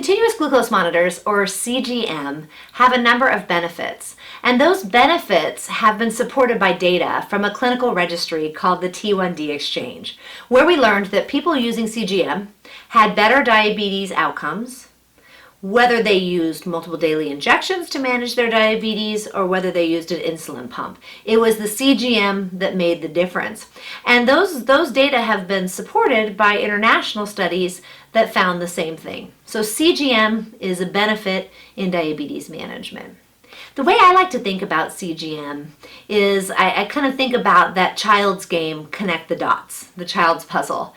continuous glucose monitors, or CGM, have a number of benefits, and those benefits have been supported by data from a clinical registry called the T1D Exchange, where we learned that people using CGM had better diabetes outcomes, whether they used multiple daily injections to manage their diabetes or whether they used an insulin pump. It was the CGM that made the difference. And those data have been supported by international studies that found the same thing. So CGM is a benefit in diabetes management. The way I like to think about CGM is I kind of think about that child's game, connect the dots, the child's puzzle.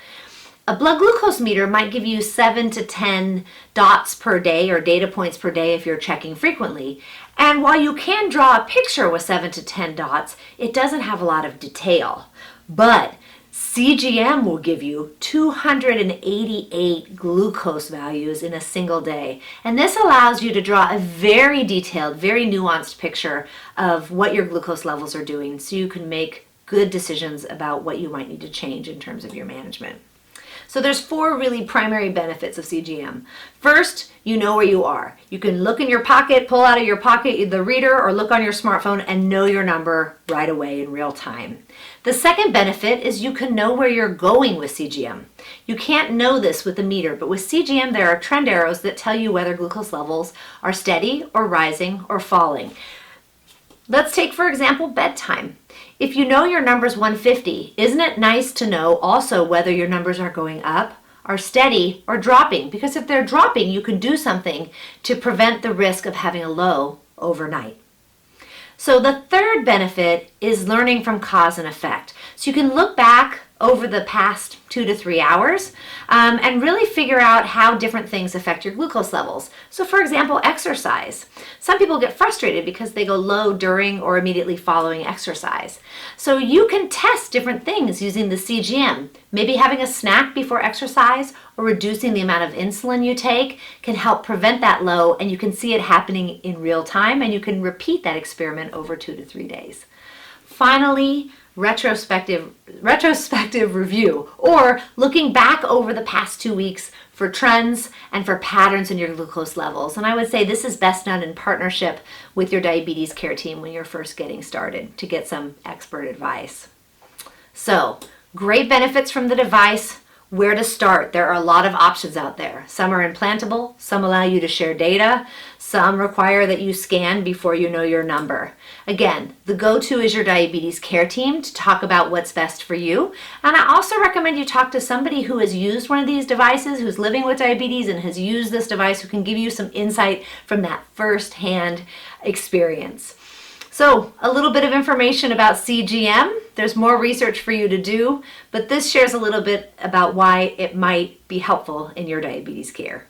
A blood glucose meter might give you 7 to 10 dots per day or data points per day if you're checking frequently. And while you can draw a picture with 7 to 10 dots, it doesn't have a lot of detail. But CGM will give you 288 glucose values in a single day. And this allows you to draw a very detailed, very nuanced picture of what your glucose levels are doing so you can make good decisions about what you might need to change in terms of your management. So there's 4 really primary benefits of CGM. First, you know where you are. You can look in your pocket, pull out of your pocket the reader, or look on your smartphone and know your number right away in real time. The second benefit is you can know where you're going with CGM. You can't know this with the meter, but with CGM there are trend arrows that tell you whether glucose levels are steady or rising or falling. Let's take, for example, bedtime. If you know your number's 150, isn't it nice to know also whether your numbers are going up, are steady, or dropping? Because if they're dropping, you can do something to prevent the risk of having a low overnight. So the third benefit is learning from cause and effect. So you can look back over the past 2 to 3 hours and really figure out how different things affect your glucose levels. So for example, exercise. Some people get frustrated because they go low during or immediately following exercise. So you can test different things using the CGM. Maybe having a snack before exercise or reducing the amount of insulin you take can help prevent that low, and you can see it happening in real time, and you can repeat that experiment over 2 to 3 days. Finally, retrospective review, or looking back over the past 2 weeks for trends and for patterns in your glucose levels. And I would say this is best done in partnership with your diabetes care team when you're first getting started to get some expert advice. So, great benefits from the device. Where to start? There are a lot of options out there. Some are implantable, some allow you to share data, some require that you scan before you know your number. Again, the go-to is your diabetes care team to talk about what's best for you. And I also recommend you talk to somebody who has used one of these devices, who's living with diabetes and has used this device, who can give you some insight from that first-hand experience. So, a little bit of information about CGM. There's more research for you to do, but this shares a little bit about why it might be helpful in your diabetes care.